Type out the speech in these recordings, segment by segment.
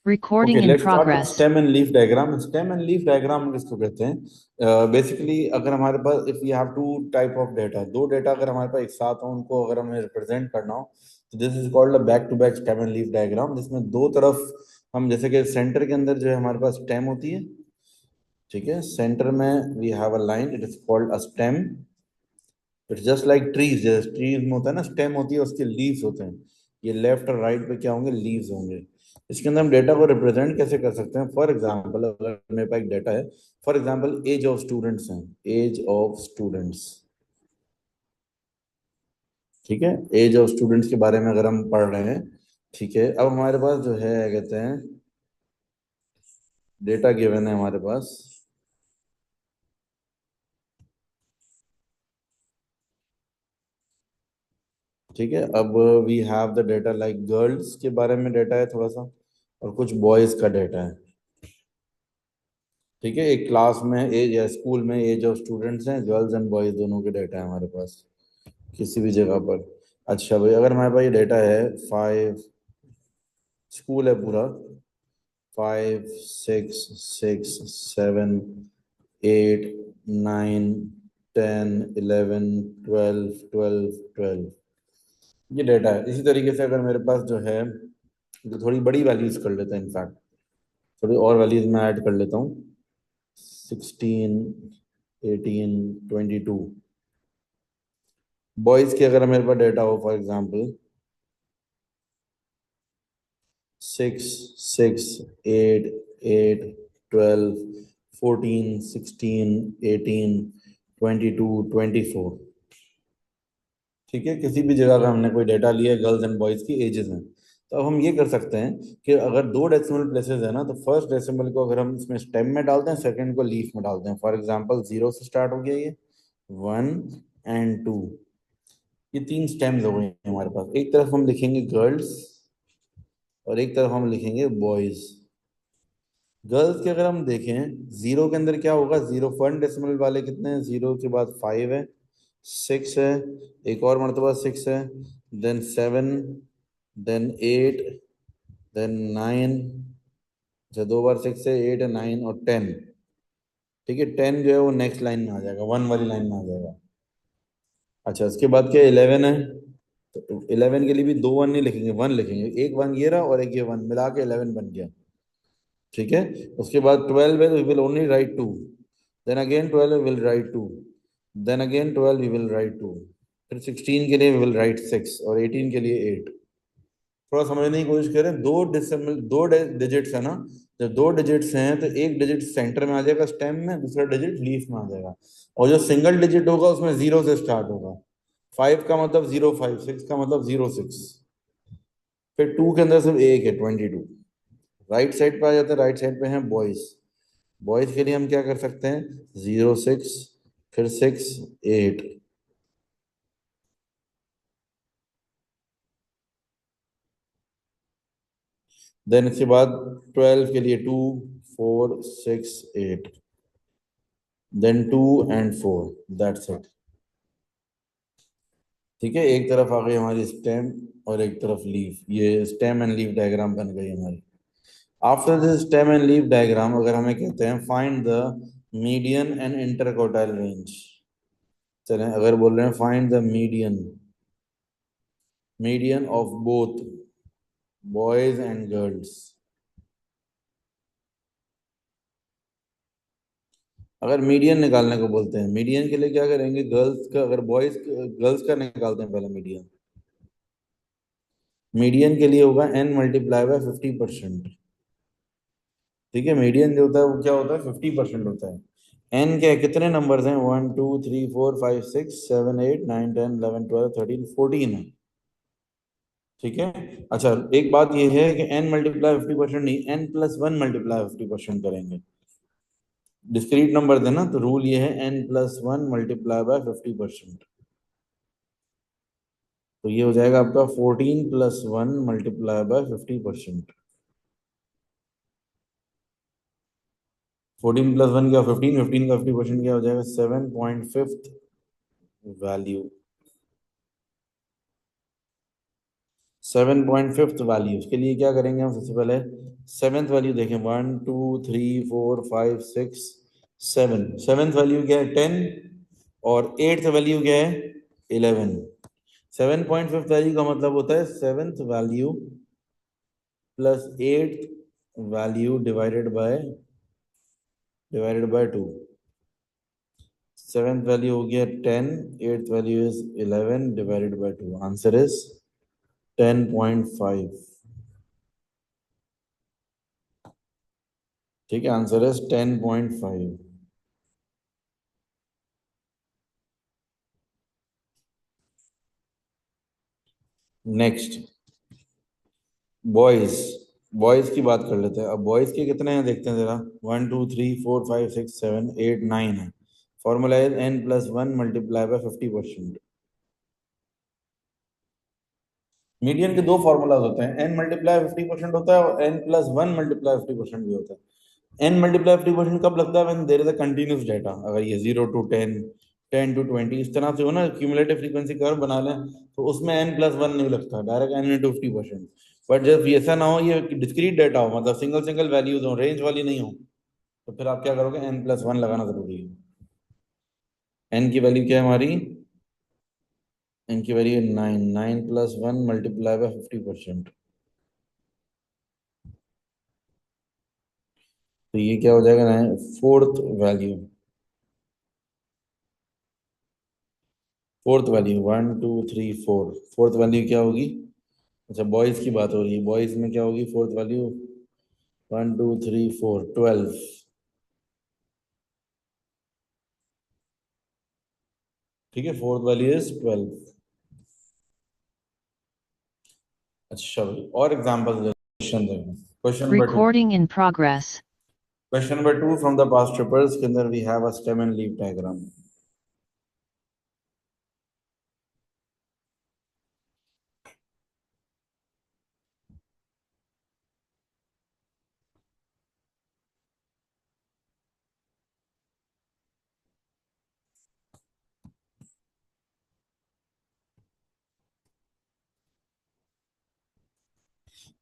Recording okay, in let's start with progress. Stem and leaf diagram. Stem and leaf diagram किसको कहते हैं? Basically अगर हमारे पास if we have two type of data, दो data अगर हमारे पास एक साथ हो, उनको अगर हमें रिप्रेजेंट करना हो, तो this is called a back to back stem and leaf diagram, जिसमें दो तरफ हम, जैसे कि सेंटर के अंदर जो है हमारे पास स्टेम होती है, ठीक है, सेंटर में we have a line, it is called a stem. It's just like trees, जैसे ट्रीज में होता है ना, स्टेम होती है, उसके लीव्स होते हैं। ये लेफ्ट और राइट पे क्या होंगे? लीव्स होंगे। इसके अंदर हम डेटा को रिप्रेजेंट कैसे कर सकते हैं? फॉर एग्जाम्पल, अगर मेरे पास एक डेटा है, for example age of students हैं, एज ऑफ स्टूडेंट्स, ठीक है, एज ऑफ स्टूडेंट्स के बारे में अगर हम पढ़ रहे हैं, ठीक है, अब हमारे पास जो है कहते हैं डेटा गिवन है हमारे पास, ठीक है। अब we have the data like girls के बारे में डेटा है थोड़ा सा, और कुछ बॉयज का डेटा है, ठीक है। एक क्लास में एज या स्कूल में एज ऑफ स्टूडेंट्स हैं, गर्ल्स एंड बॉयज दोनों के डेटा है हमारे पास किसी भी जगह पर। अच्छा भाई, अगर हमारे पास ये डेटा है, फाइव, स्कूल है पूरा, 5, 6, 7, 8, 9, 10, 11, 12, 12, 12, ये डेटा है। इसी तरीके से अगर मेरे पास जो है, जो थोड़ी बड़ी वैल्यूज कर लेते हैं, इनफैक्ट थोड़ी और वैल्यूज में ऐड कर लेता हूँ, 16, 18, 22, बॉयज की अगर मेरे पास डेटा हो, फॉर एग्जांपल 6, 6, 8, 8, 12, 14, 16, 18, 22, 24, ठीक है। किसी भी जगह का हमने कोई डेटा लिया है, गर्ल्स एंड बॉयज की एजेस हैं, तो अब हम ये कर सकते हैं कि अगर दो डेसिमल प्लेसेस है ना, तो फर्स्ट डेसिमल को अगर हम इसमें स्टेम में डालते हैं, सेकंड को लीफ में डालते हैं। फॉर एग्जांपल 0 से स्टार्ट हो गया ये, 1 एंड 2, ये तीन स्टेम्स हो गए हमारे पास। एक तरफ हम लिखेंगे गर्ल्स और एक तरफ हम लिखेंगे बॉयज। गर्ल्स के अगर हम देखें, जीरो के अंदर क्या होगा? जीरो फर्स्ट डेसिमल वाले कितने हैं? जीरो के बाद 5 है, 6 है, एक और मरतबा 6 है, देन 7, देन 8, देन 9, अच्छा दो बार 6 है, 8 है, 9 और 10, ठीक है। 10 जो है वो नेक्स्ट लाइन में आ जाएगा, वन वाली लाइन में आ जाएगा। अच्छा, उसके बाद क्या? 11 है, तो 11 के लिए भी दो वन नहीं लिखेंगे, वन लिखेंगे, एक वन ये रहा और एक ये वन मिला के 11 बन गया, ठीक है। उसके बाद 12 है, तो we will only write 2, then again 12 will write 2, then again 12 we will write 2, फिर 16 के लिए वी विल राइट 6 और 18 के लिए 8। थोड़ा समझने की कोशिश करें, दो डिजिट, दो डिजिट्स है ना, जब दो डिजिट्स हैं तो एक डिजिट सेंटर में आ जाएगा स्टेम में, दूसरा डिजिट लीफ में आ जाएगा, और जो सिंगल डिजिट होगा उसमें 0 से स्टार्ट होगा। 5 का मतलब 0, 5, 6 का मतलब 0, 6, फिर 2 के अंदर सिर्फ एक है, 22। राइट साइड पे आ जाते हैं, राइट साइड पे हैं बॉयज। बॉयज के लिए हम क्या कर सकते हैं? 0, 6, फिर 6, 8, देन इसके बाद 12 के लिए 2, 4, 6, 8, देन 2 एंड 4, दैट्स इट, ठीक है। एक तरफ आ गई हमारी स्टेम और एक तरफ लीफ, ये स्टेम एंड लीफ डायग्राम बन गई हमारी। After this stem and leaf diagram, अगर हमें कहते हैं find the median and interquartile range, चलें अगर बोल रहे हैं find the median, median of both boys and girls, अगर मीडियन निकालने को बोलते हैं, मीडियन के लिए क्या करेंगे? गर्ल्स का, अगर बॉयज गर्ल्स का निकालते हैं पहले मीडियन, मीडियन के लिए होगा n×50%, ठीक है। मीडियन जो होता है वो क्या होता है? 50% होता है। एन क्या है? कितने नंबर्स हैं? 1, 2, 3, 4, 5, 6, 7, 8, 9, 10, 11, 12, 13, 14 है, ठीक है। अच्छा, एक बात ये है कि n×50% नहीं, n+1 × 50% करेंगे। डिस्क्रीट नंबर देना, तो रूल ये है n+1 × 50%, तो ये हो जाएगा आपका 14+1 × 50%। 14+1 क्या? 15, 15 का 50% क्या हो जाएगा? 7.5 वैल्यू, 7.5 वैल्यू। उसके लिए क्या करेंगे हम? सबसे पहले सेवेंथ वैल्यू देखें, 1 2 3 4 5 6 7, सेवेंथ वैल्यू क्या है 10 और एट्थ वैल्यू क्या है 11। 7.5 वैल्यू का मतलब होता है seventh value plus eighth value divided by 2। Seventh value हो गया 10, eighth value is 11 divided by 2, answer is 10.5। ठीक है, answer is 10.5। Next, boys. Boys की बात कर लेते हैं। अब बॉयज के कितने हैं देखते हैं जरा। 1 2 3 4 5 6 7 8 9 है। Formula is n+1 multiply bye 50%। Median के दो फॉर्मूलाज होते हैं, n मल्टीप्लाई 50% होता है और n+1 मल्टीप्लाई 50% भी होता है। n मल्टीप्लाई 50% कब लगता है, when there is a continuous data. अगर ये 0 to 10, 10 to 20 इस तरह से हो ना, क्यूमुलेटिव फ्रीक्वेंसी कर्व बना लें, तो उसमें n+1 नहीं लगता, डायरेक्ट n×50%। बट जब ऐसा ना हो, ये डिस्क्रीट डाटा हो, मतलब सिंगल सिंगल वैल्यूज हो, रेंज वाली नहीं हो, तो फिर आप क्या करोगे, n+1 लगाना जरूरी है। n की वैल्यू क्या है हमारी, n की वैल्यू 9, 9+1 मल्टीप्लाई बाय 50%। तो ये क्या हो जाएगा ना, fourth value. Fourth value 1 2 3 4, fourth value क्या होगी। अच्छा, बॉयज की बात हो रही है, बॉयज में क्या होगी फोर्थ वैल्यू, 1 2 3 4 12। ठीक है, फोर्थ वैल्यू इज 12। अच्छा भाई, और एग्जांपल क्वेश्चन देखें। Question number 2। Recording in progress. Question number 2 from the past papers के अंदर we have a stem and leaf diagram.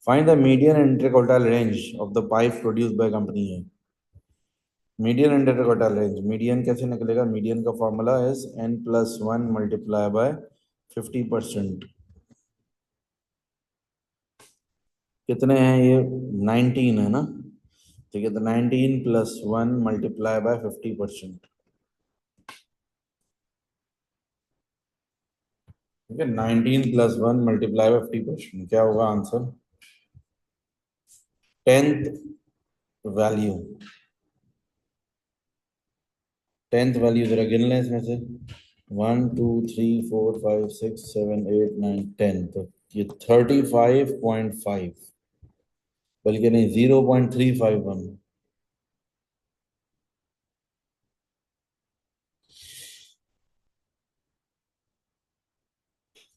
Find the median interquartile range of the pipes produced by company A. Median interquartile range, median कैसे निकलेगा, median का formula is n+1 multiply bye 50%। कितने हैं ये, 19 है ना। ठीक है, तो 19+1 मल्टीप्लाई बाय 50%। ठीक है, 19+1 मल्टीप्लाई बाय 50%, क्या होगा answer. Tenth value, tenth value जरा गिन लें इसमें से, 1 2 3 4 5 6 7 8 9 10, तो ये 35.5, बल्कि नहीं 0.351।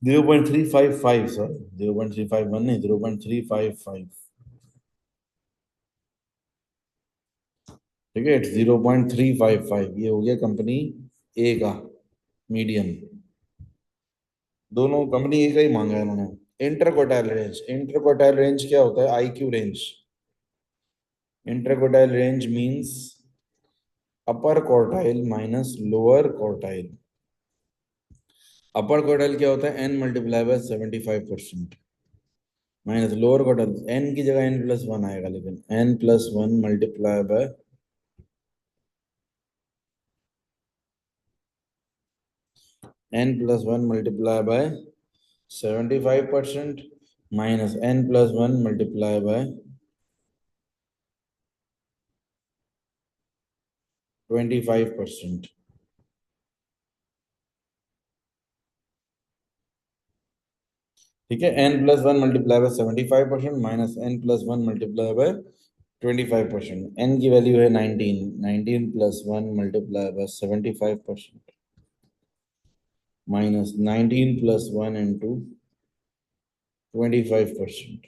0.355, सॉरी 0.351 नहीं, 0.355। ठीक है, इट्स 0.355, ये हो गया कंपनी ए का मीडियन। दोनों कंपनी ए का ही मांगा है इन्होंने। इंटरक्वार्टाइल रेंज, इंटरक्वार्टाइल रेंज क्या होता है, IQ range. Interquartile range means अपर quartile minus lower quartile. Upper quartile क्या होता है, n multiply by 75%, minus lower quartile, n की जगह n+1 आएगा, लेकिन n+1 multiply bye n+1 multiply by 75% minus n+1 multiply by 25%। ठीक है, n+1 multiply by 75% minus n+1 multiply by 25%। n की वैल्यू है 19, 19+1 multiply by 75% minus 19+1 into 25%।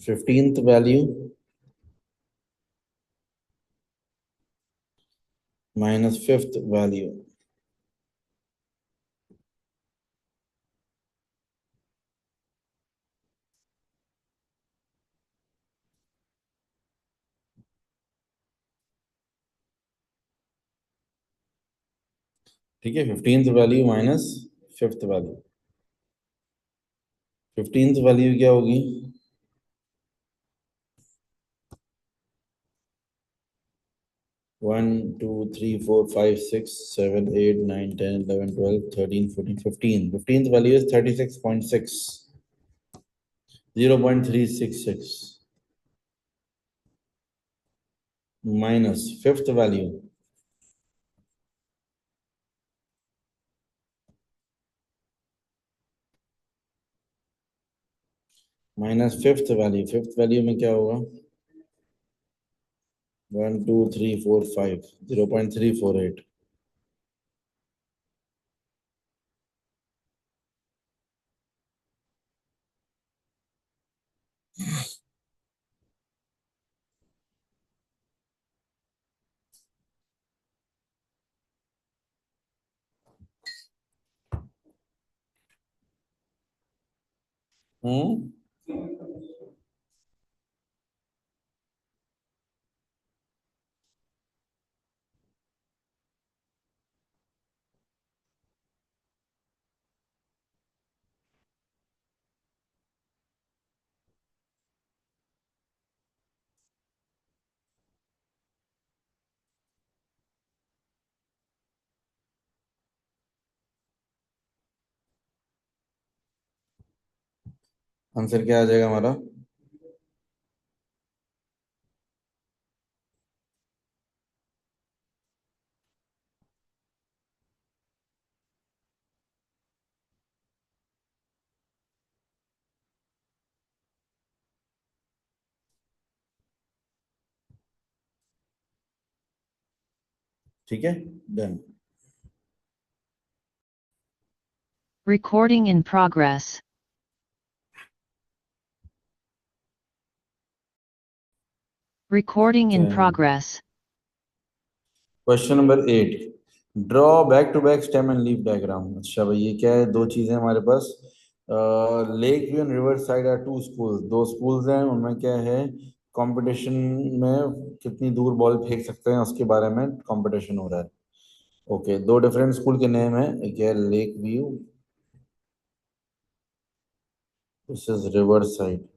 15th value minus fifth value. ठीक है, 15th value minus 5th value. 15th value क्या होगी? 1 2 3 4 5 6 7 8 9 10 11 12 13 14 15th value is 36.6, 0.366 minus 5th value fifth value में क्या होगा? 1 2 3 4 5, 0.348। हम्म। Answer क्या आ जाएगा हमारा? ठीक है, done. Recording in progress. Recording in progress. Question number 8, draw back to back stem and leaf diagram. अच्छा भाई, ये क्या है? दो चीजें हमारे पास। Lake View and Riverside are two schools, दो स्कूल्स हैं, उनमें क्या है? कंपटीशन में कितनी दूर बॉल फेंक सकते हैं उसके बारे में कंपटीशन हो रहा है। ओके, दो डिफरेंट स्कूल के नेम है, एक है lake view, this is river side.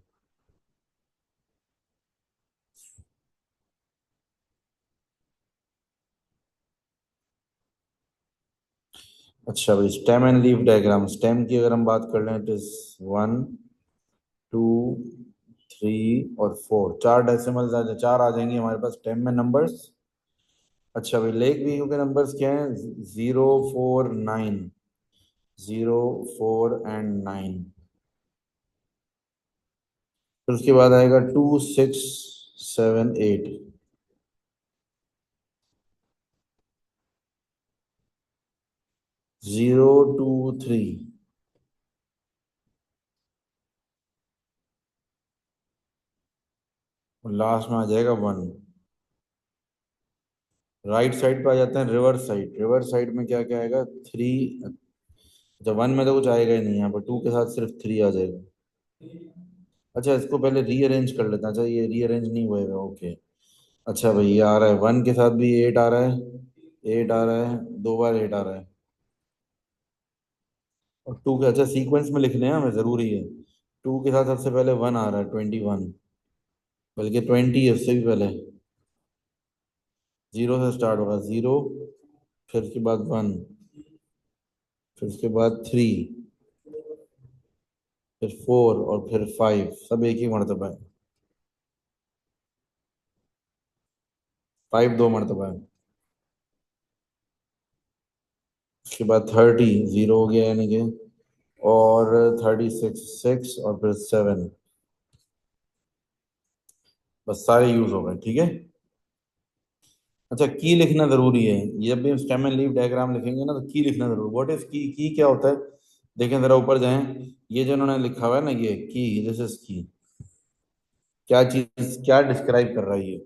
अच्छा भाई, stem and leaf diagram. Stem की अगर हम बात कर लें, इट इज 1 2 3 और 4, चार डेसिमल्स आ जाए, चार आ जाएंगे हमारे पास स्टेम में नंबर्स। अच्छा भाई, लेक व्यू के नंबर्स क्या हैं? 0 4 9, 0 4 एंड 9। फिर उसके बाद आएगा 2 6 7 8। 0 2 3, और लास्ट में आ जाएगा 1। राइट साइड पे आ जाते हैं रिवर साइड। रिवर साइड में क्या क्या आएगा? 3। जब 1 में तो कुछ आएगा ही नहीं, यहाँ पर 2 के साथ सिर्फ 3 आ जाएगा। अच्छा, इसको पहले रीअरेंज कर लेते हैं। अच्छा, ये रीअरेंज नहीं हुएगा, ओके। अच्छा भाई, ये आ रहा है 1 के साथ भी 8 आ रहा है, 8 आ रहा है, दो बार 8 आ रहा है। और 2 के, अच्छा सीक्वेंस में लिखने हैं हमें, जरूरी है। 2 के साथ सबसे पहले 1 आ रहा है, 21, बल्कि 20 है उससे भी पहले। 0 से स्टार्ट होगा, 0, फिर उसके बाद 1, फिर उसके बाद 3, फिर 4 और फिर 5, सब एक ही मरतबा है। 5 दो मरतबा है। उसके बाद 30, 0 हो गया यानी कि, और 36, 6 और फिर 7। बस सारे यूज हो गए, ठीक है। अच्छा, की लिखना जरूरी है। ये जब भी हम स्टेम एंड लीफ डायग्राम लिखेंगे ना, तो की लिखना जरूरी। व्हाट इज की? की क्या होता है? देखें जरा ऊपर जाएं, ये जो उन्होंने लिखा हुआ है ना, ये की, दिस इज की। क्या चीज, क्या डिस्क्राइब कर रहा है ये?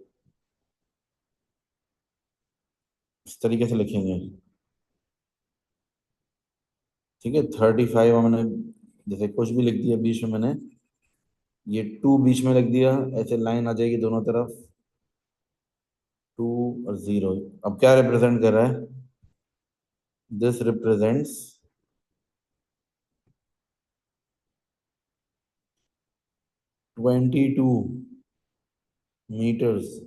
इस तरीके से लिखेंगे, ठीक है। 35 हमने जैसे कुछ भी लिख दिया बीच में मैंने, ये 2 बीच में लिख दिया, ऐसे लाइन आ जाएगी दोनों तरफ, 2 और 0। अब क्या रिप्रेजेंट कर रहा है? This represents 22 meters.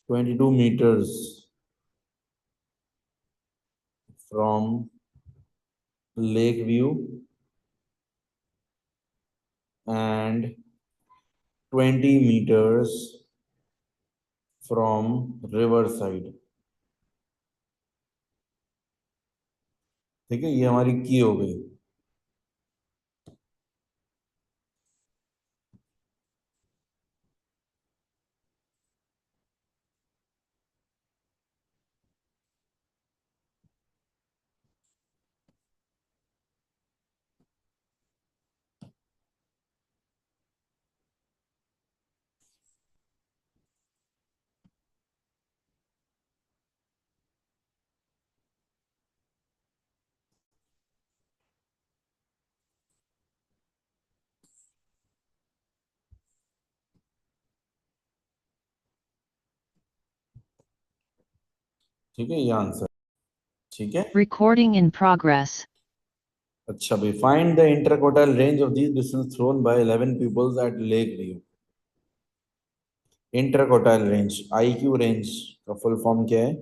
22 meters from lake view and 20 meters from river side. ठीक है, ये हमारी की हो गई. ठीक है, ये आंसर. ठीक है. Recording in progress. अच्छा भाई, find the interquartile range of these distance thrown by 11 peoples at lake view. Interquartile range, IQ range का फुल फॉर्म क्या है?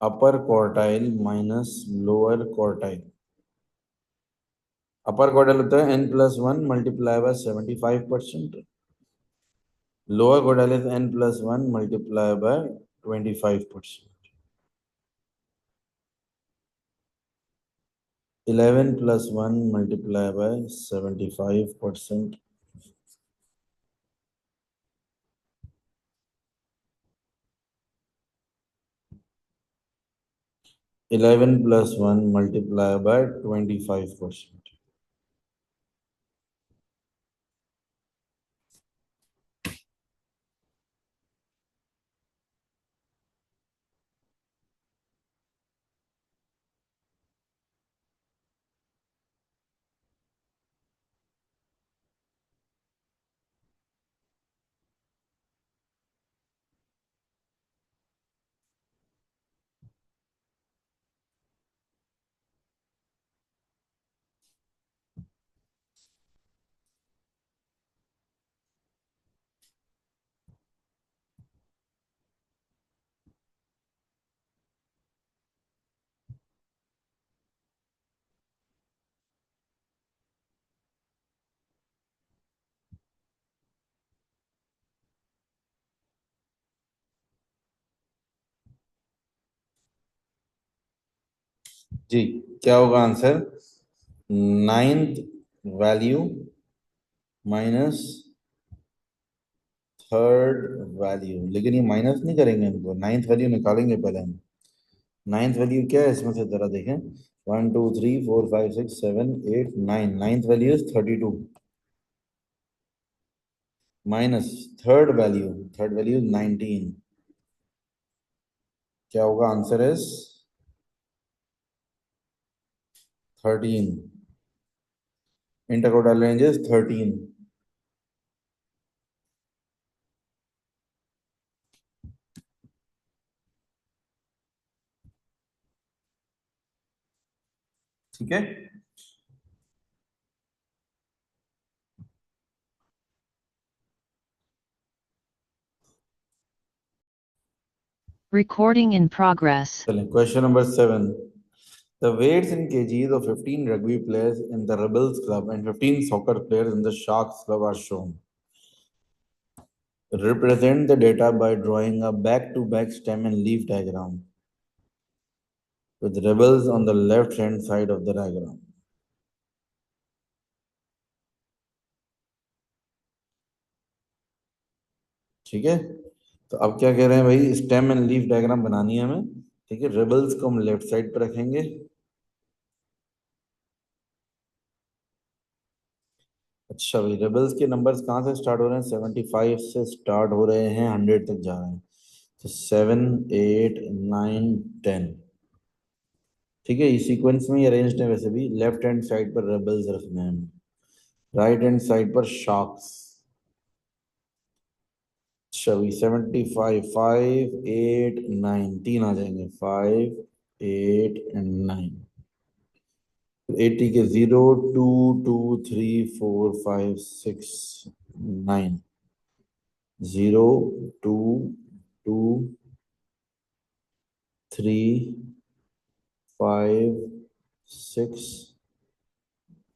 Upper quartile minus lower quartile. Upper quartile होता है n+1 multiply by 75%. Lower quartile is n+1 multiply by 25%. 11 + 1 multiply by 75%. 11 + 1 multiply by 25%. जी, क्या होगा answer? 9th value minus 3rd value. लेकिन ये माइनस नहीं करेंगे, इनको 9th वैल्यू निकालेंगे पहले हम. 9th वैल्यू क्या है इसमें से जरा देखें. 1 2 3 4 5 6 7 8 9. 9th value is 32 minus third value is 19. क्या होगा? Answer is 13. Interquartile range is 13. ठीक है. Recording in progress. चलें, question number 7. The weights in kgs of 15 rugby players in the Rebels Club and 15 soccer players in the Sharks Club are shown. Represent the data by drawing a back-to-back stem and leaf diagram with rebels on the left-hand side of the diagram. ठीक है. तो अब क्या कह रहे हैं भाई? Stem and leaf diagram बनानी है हमें. ठीक है, रेबल्स को हम लेफ्ट साइड पर रखेंगे. अच्छा भाई, रेबल्स के नंबर्स कहाँ से स्टार्ट हो रहे हैं? 75 से स्टार्ट हो रहे हैं, 100 तक जा रहे हैं. तो 7 8 9 10. ठीक है, इस सीक्वेंस में ही अरेंज्ड है. वैसे भी लेफ्ट हैंड साइड पर रेबल्स रखने हैं, राइट हैंड साइड पर शार्क्स. चलिए 75, 5, 8, 9 तीन आ जाएंगे, 5, 8 एंड 9। 80 के 0, 2, 2, 3, 4, 5, 6, 9, 0, 2, 2, 3, 5, 6,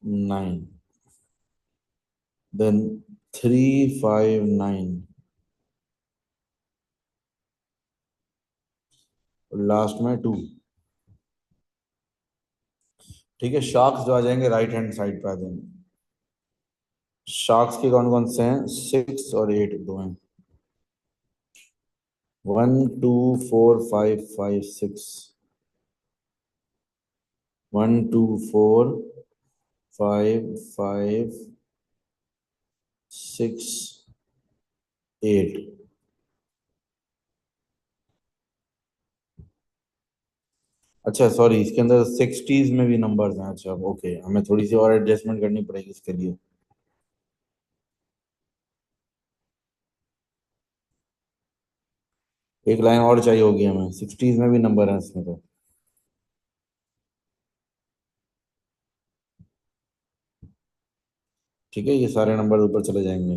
9, then 3, 5, 9, लास्ट में 2। ठीक है, शार्क्स जो आ जाएंगे राइट हैंड साइड पे आ जाएंगे। शार्क्स के कौन कौन से हैं? 6 और 8 दो हैं। 1, 2, 4, 5, 5, 6। 1, 2, 4, 5, 5, 6, 8। अच्छा सॉरी, इसके अंदर 60s में भी नंबर्स हैं। अच्छा ओके, हमें थोड़ी सी और एडजस्टमेंट करनी पड़ेगी इसके लिए। एक लाइन और चाहिए होगी हमें, 60s में भी नंबर है इसमें तो। ठीक है, ये सारे नंबर ऊपर चले जाएंगे।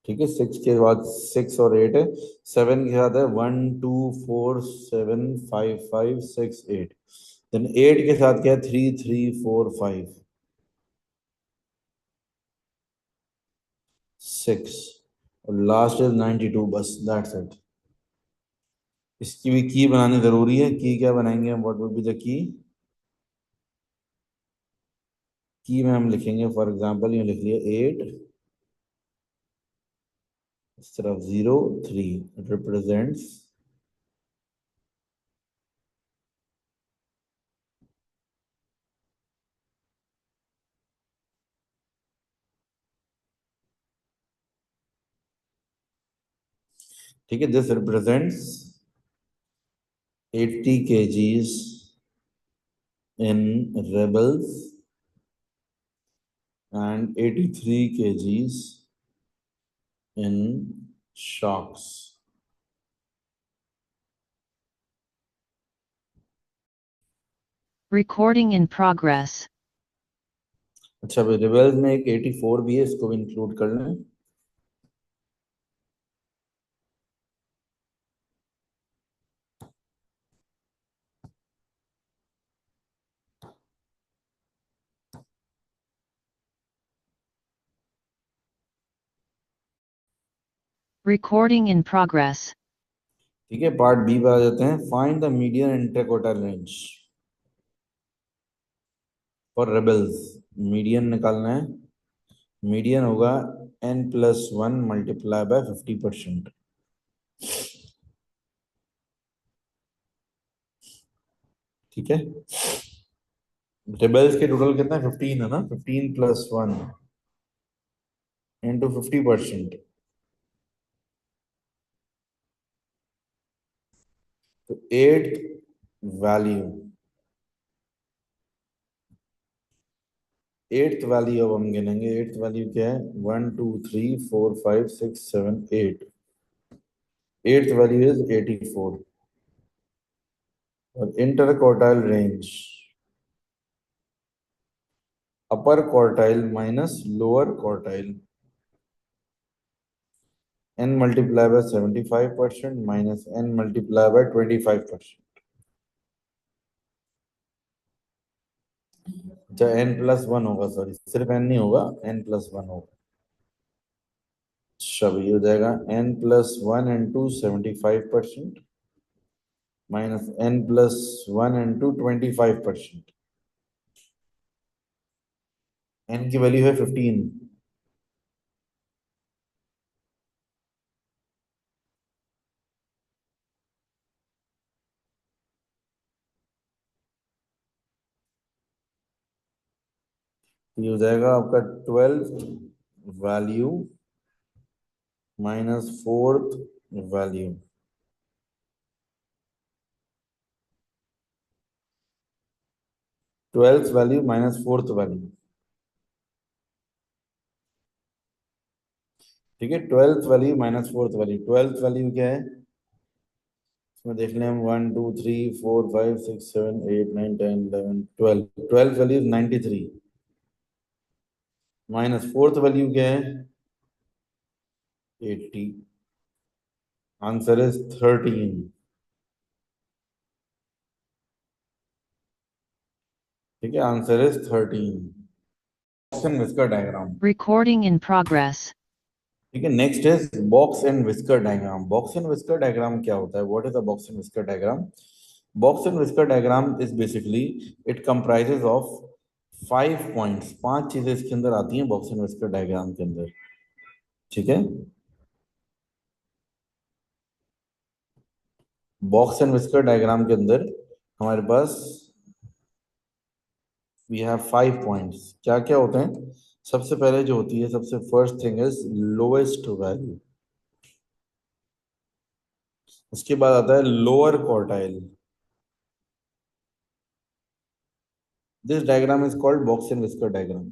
ठीक है, 6 के बाद 6 और 8 है। 7 के साथ है 1, 2, 4, 7, 5, 5, 6, 8। देन 8 के साथ क्या है? 3, 3, 4, 5, 6 और लास्ट इज 92। बस दैट्स इट। इसकी भी की बनानी जरूरी है। की क्या बनाएंगे हम? What would be the key में हम लिखेंगे फॉर एग्जांपल ये लिख लिया 8, इस तरफ 0, 3 रिप्रेजेंट्स। ठीक है, this represents 80 kgs in rebels and 83 kgs in sharks. Recording in progress. अच्छा भाई, रिबेल्स में एक 84 भी है, इसको भी इंक्लूड कर लें। Recording in progress. ठीक है, पार्ट बी पे आ जाते हैं। Find the median interquartile range for rebels. Median निकालना है। मीडियन होगा n+1 मल्टीप्लाई बाय 50%। ठीक है, रेबल्स के टोटल कितना है? 15 है ना। 15+1 इंटू 50%। तो वैल्यू एट्थ वैल्यू अब हम गिनेंगे। एट्थ वैल्यू क्या है? 1, 2, 3, 4, 5, 6, 7, 8। Eighth value is 84। और inter quartile range, upper quartile minus lower quartile, n multiply by 75% minus n multiply by 25%। अच्छा n+1 होगा, सॉरी सिर्फ n नहीं होगा, n+1 होगा। सब ये हो जाएगा n+1 into 75% minus n+1 into 25%। n की वैल्यू है 15। ये हो जाएगा आपका 12th value minus 4th value. 12th value minus 4th value, ठीक है। 12th value minus 4th value, 12th value क्या है इसमें देख लें हम, 1 2 3 4 5 6 7 8 9 10 11 12, 12th value 93 minus 4th value क्या है 80, आंसर इज 13, ठीक है, answer is 13। Box and whisker diagram, Recording in progress. ठीक है। Next is box and whisker diagram. Box and whisker diagram क्या होता है, what is a box and whisker diagram? Box and whisker diagram is basically, it comprises of 5 points, 5 चीजें इसके अंदर आती हैं बॉक्स एंड विस्कर डायग्राम के अंदर, ठीक है। बॉक्स एंड विस्कर डायग्राम के अंदर हमारे पास वी हैव 5 पॉइंट्स। क्या क्या होते हैं? सबसे पहले जो होती है, सबसे first thing is lowest value, उसके बाद आता है lower quartile. This diagram is called box and whisker diagram.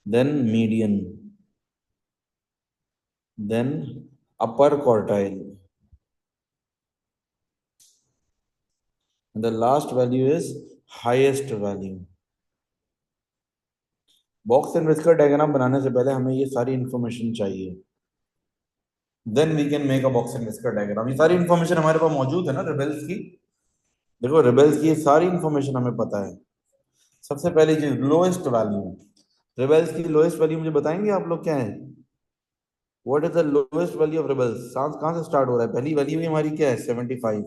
Then median, then upper quartile, the last value is highest value। Box and whisker diagram बनाने से पहले हमें ये सारी इंफॉर्मेशन चाहिए, then we can make a box and whisker diagram. ये सारी information हमारे पास मौजूद है ना रिबेल्स की। देखो रिबेल्स की ये सारी इंफॉर्मेशन हमें पता है। सबसे पहली चीज लोएस्ट वैल्यू, रिबेल्स की लोएस्ट वैल्यू मुझे बताएंगे आप लोग क्या है? What is the lowest value of rebels? कहां से स्टार्ट हो रहा है? पहली वैल्यू ही हमारी क्या है 75।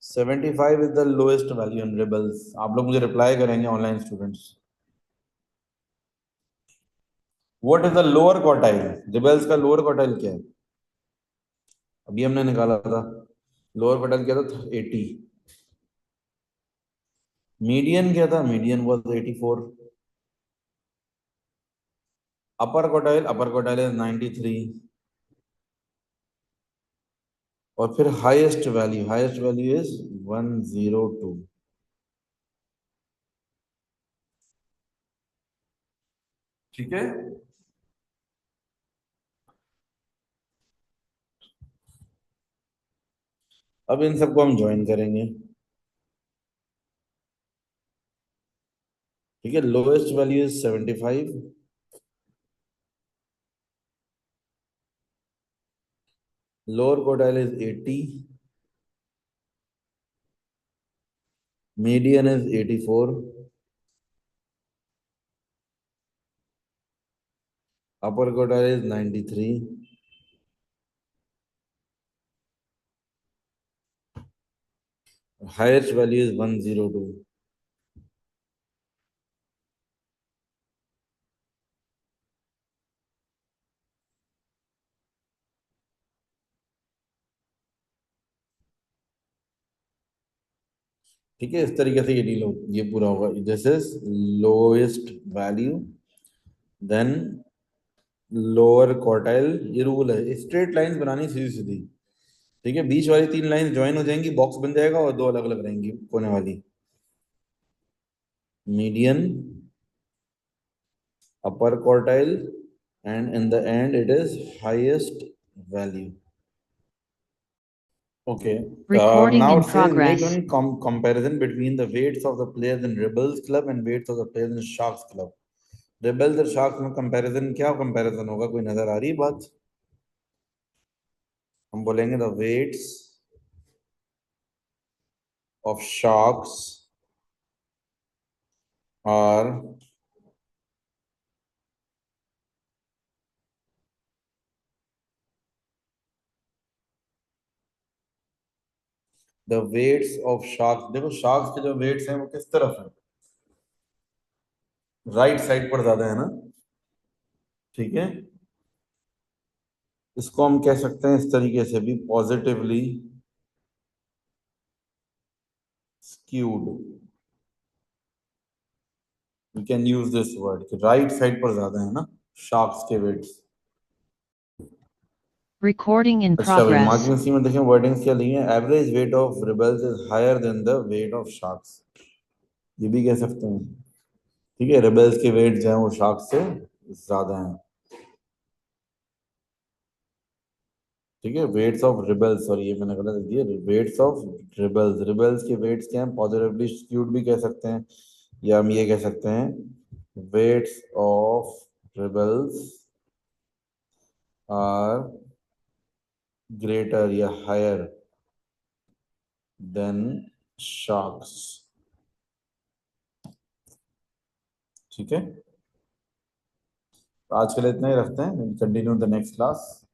75 is the lowest value in rebels. आप लोग मुझे रिप्लाई करेंगे online students. What is the lower quartile? Rebels का लोअर क्वार्टाइल क्या है? अभी हमने निकाला था, लोअर क्वार्टाइल क्या था 80। मीडियन क्या था? Median was 84। Upper quartile is 93। और फिर हाईएस्ट वैल्यू इज 102, ठीक है। अब इन सबको हम ज्वाइन करेंगे, ठीक है। Lowest value is 75, lower quartile is 80, median is 84, upper quartile is 93, highest value is 102। ठीक है, इस तरीके से ये डील हो, ये पूरा होगा। This is lowest value, then lower quartile. ये रूल है, स्ट्रेट लाइंस बनानी सीधी सीधी, ठीक है। बीच वाली 3 लाइन ज्वाइन हो जाएंगी, बॉक्स बन जाएगा, और 2 अलग अलग रहेंगी कोने वाली। Median, upper quartile, and in the end it is highest value. Okay. Recording Now in it says make progress. one comparison between the weights of the players in Rebels Club and weights of the players in Sharks Club. Rebels और Sharks में comparison, क्या comparison होगा? कोई नजर आ रही बात? हम बोलेंगे the weights of Sharks are the weights of Sharks। देखो Sharks के जो weights हैं वो किस तरफ है? राइट साइड पर ज्यादा है ना, ठीक है। इसको हम कह सकते हैं इस तरीके से भी, positively skewed। We can use this word कि राइट साइड पर ज्यादा है ना शार्क्स के वेट्स। Recording in अच्छा भाई, progress. मार्किंग सी में देखें वर्डिंग्स क्या ली है। Average weight of rebels is higher than the weight of sharks. ये भी कह सकते हैं। ठीक है, रिबल्स के वेट जो है वो शार्क से ज्यादा हैं। ठीक है, वेट्स ऑफ रिबल्स, सॉरी ये मैंने गलत लिख दिया, वेट्स ऑफ रिबल्स, रिबल्स के वेट्स क्या हैं, पॉजिटिवली स्क्यूड भी कह सकते हैं, या हम ये कह सकते हैं weights of rebels are greater या हायर देन शार्क्स। ठीक है, तो आज के लिए इतना ही रखते हैं, कंटिन्यू द नेक्स्ट क्लास।